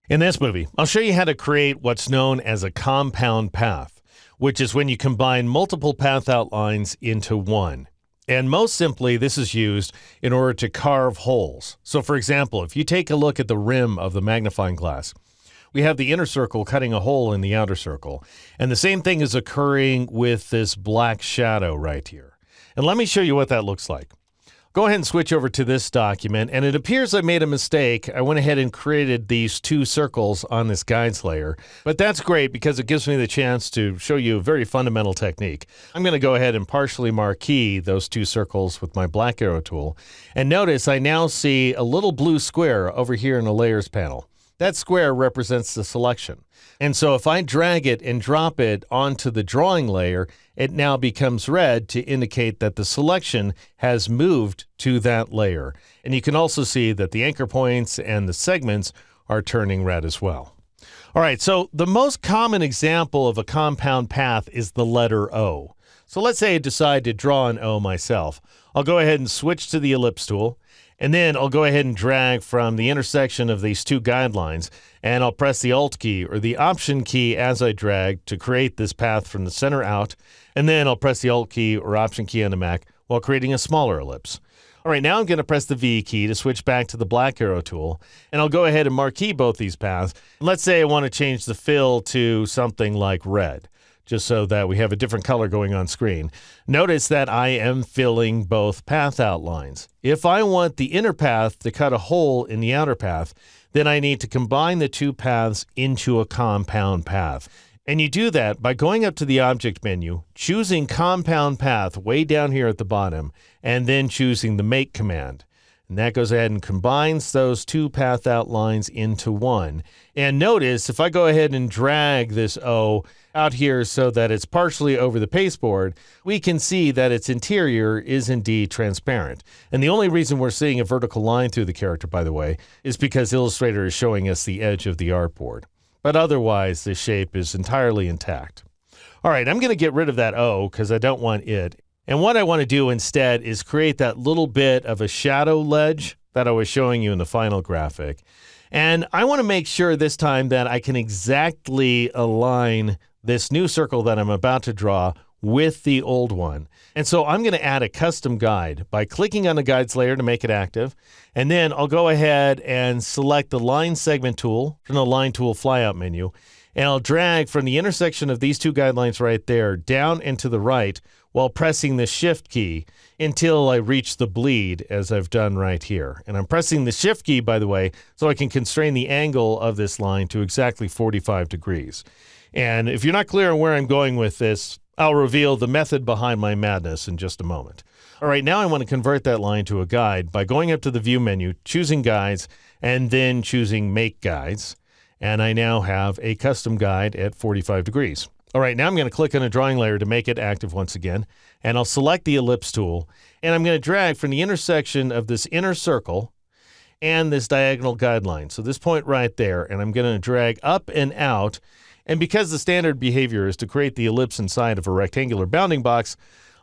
In this movie, I'll show you how to create what's known as a compound path, which is when you combine multiple path outlines into one. And most simply, this is used in order to carve holes. So for example, if you take a look at the rim of the magnifying glass, we have the inner circle cutting a hole in the outer circle. And the same thing is occurring with this black shadow right here. And let me show you what that looks like. Go ahead and switch over to this document, and it appears I made a mistake. I went ahead and created these two circles on this guides layer, but that's great because it gives me the chance to show you a very fundamental technique. I'm going to go ahead and partially marquee those two circles with my black arrow tool, and notice I now see a little blue square over here in the layers panel. That square represents the selection. And so if I drag it and drop it onto the drawing layer, it now becomes red to indicate that the selection has moved to that layer. And you can also see that the anchor points and the segments are turning red as well. All right, so the most common example of a compound path is the letter O. So let's say I decide to draw an O myself. I'll go ahead and switch to the ellipse tool. And then I'll go ahead and drag from the intersection of these two guidelines, and I'll press the Alt key or the Option key as I drag to create this path from the center out. And then I'll press the Alt key or Option key on the Mac while creating a smaller ellipse. All right, now I'm going to press the V key to switch back to the black arrow tool, and I'll go ahead and marquee both these paths. Let's say I want to change the fill to something like red, just so that we have a different color going on screen. Notice that I am filling both path outlines. If I want the inner path to cut a hole in the outer path, then I need to combine the two paths into a compound path. And you do that by going up to the Object menu, choosing Compound Path way down here at the bottom, and then choosing the Make command. And that goes ahead and combines those two path outlines into one. And notice if I go ahead and drag this O out here so that it's partially over the pasteboard, we can see that its interior is indeed transparent. And the only reason we're seeing a vertical line through the character, by the way, is because Illustrator is showing us the edge of the artboard. But otherwise, the shape is entirely intact. All right, I'm going to get rid of that O because I don't want it. And what I want to do instead is create that little bit of a shadow ledge that I was showing you in the final graphic. And I want to make sure this time that I can exactly align this new circle that I'm about to draw with the old one. And so I'm going to add a custom guide by clicking on the guides layer to make it active. And then I'll go ahead and select the line segment tool from the line tool flyout menu. And I'll drag from the intersection of these two guidelines right there down and to the right while pressing the Shift key until I reach the bleed as I've done right here. And I'm pressing the Shift key, by the way, so I can constrain the angle of this line to exactly 45 degrees. And if you're not clear on where I'm going with this, I'll reveal the method behind my madness in just a moment. All right, now I want to convert that line to a guide by going up to the View menu, choosing Guides, and then choosing Make Guides. And I now have a custom guide at 45 degrees. All right, now I'm going to click on a drawing layer to make it active once again, and I'll select the ellipse tool, and I'm going to drag from the intersection of this inner circle and this diagonal guideline. So this point right there, and I'm going to drag up and out. And because the standard behavior is to create the ellipse inside of a rectangular bounding box,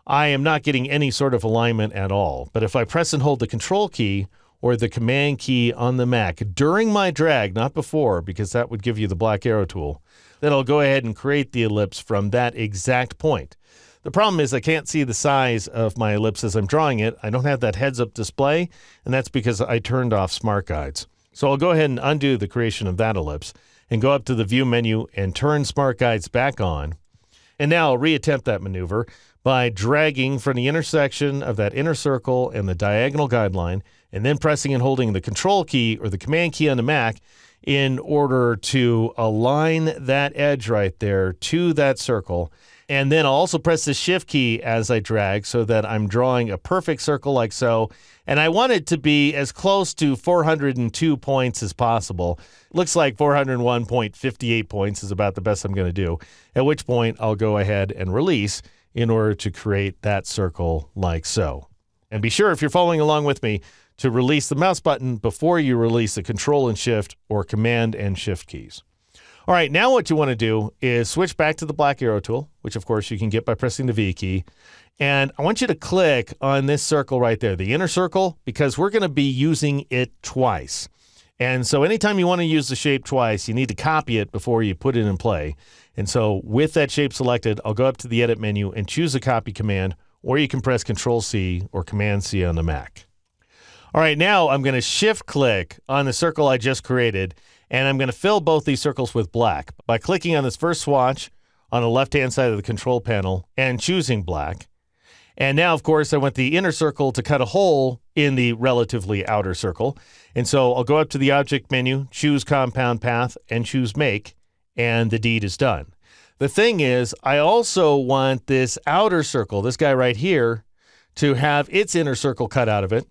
I am not getting any sort of alignment at all. But if I press and hold the Control key or the Command key on the Mac during my drag, not before, because that would give you the black arrow tool, then I'll go ahead and create the ellipse from that exact point. The problem is I can't see the size of my ellipse as I'm drawing it. I don't have that heads-up display, and that's because I turned off Smart Guides. So I'll go ahead and undo the creation of that ellipse and go up to the View menu and turn Smart Guides back on. And now I'll reattempt that maneuver by dragging from the intersection of that inner circle and the diagonal guideline, and then pressing and holding the Control key or the Command key on the Mac in order to align that edge right there to that circle. And then I'll also press the Shift key as I drag so that I'm drawing a perfect circle like so. And I want it to be as close to 402 points as possible. Looks like 401.58 points is about the best I'm going to do, at which point I'll go ahead and release in order to create that circle like so. And be sure, if you're following along with me, to release the mouse button before you release the Control and Shift or Command and Shift keys. All right, now what you want to do is switch back to the black arrow tool, which of course you can get by pressing the V key. And I want you to click on this circle right there, the inner circle, because we're going to be using it twice. And so anytime you want to use the shape twice, you need to copy it before you put it in play. And so with that shape selected, I'll go up to the Edit menu and choose a copy command, or you can press Control-C or Command-C on the Mac. All right, now I'm going to shift-click on the circle I just created, and I'm going to fill both these circles with black by clicking on this first swatch on the left-hand side of the control panel and choosing black. And now, of course, I want the inner circle to cut a hole in the relatively outer circle. And so I'll go up to the Object menu, choose Compound Path, and choose Make, and the deed is done. The thing is, I also want this outer circle, this guy right here, to have its inner circle cut out of it.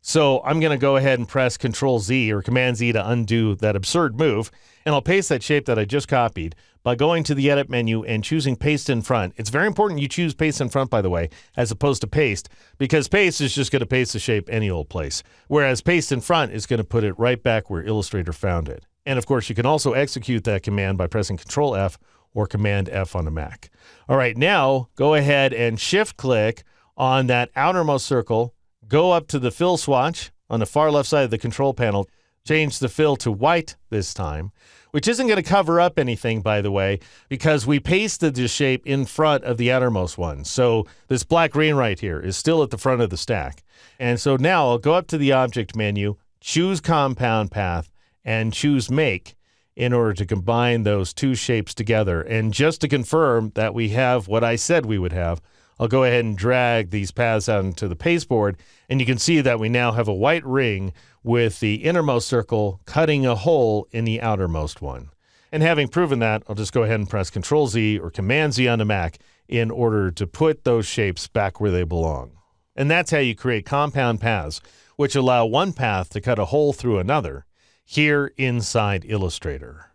So I'm going to go ahead and press Control-Z or Command-Z to undo that absurd move, and I'll paste that shape that I just copied by going to the Edit menu and choosing Paste in Front. It's very important you choose Paste in Front, by the way, as opposed to Paste, because Paste is just going to paste the shape any old place, whereas Paste in Front is going to put it right back where Illustrator found it. And of course, you can also execute that command by pressing Control-F or Command-F on the Mac. All right, now go ahead and shift-click on that outermost circle, go up to the fill swatch on the far left side of the control panel, change the fill to white this time, which isn't going to cover up anything, by the way, because we pasted the shape in front of the outermost one. So this black green right here is still at the front of the stack. And so now I'll go up to the Object menu, choose Compound Path, and choose Make in order to combine those two shapes together. And just to confirm that we have what I said we would have, I'll go ahead and drag these paths out into the pasteboard, and you can see that we now have a white ring with the innermost circle cutting a hole in the outermost one. And having proven that, I'll just go ahead and press Control-Z or Command-Z on the Mac in order to put those shapes back where they belong. And that's how you create compound paths, which allow one path to cut a hole through another here inside Illustrator.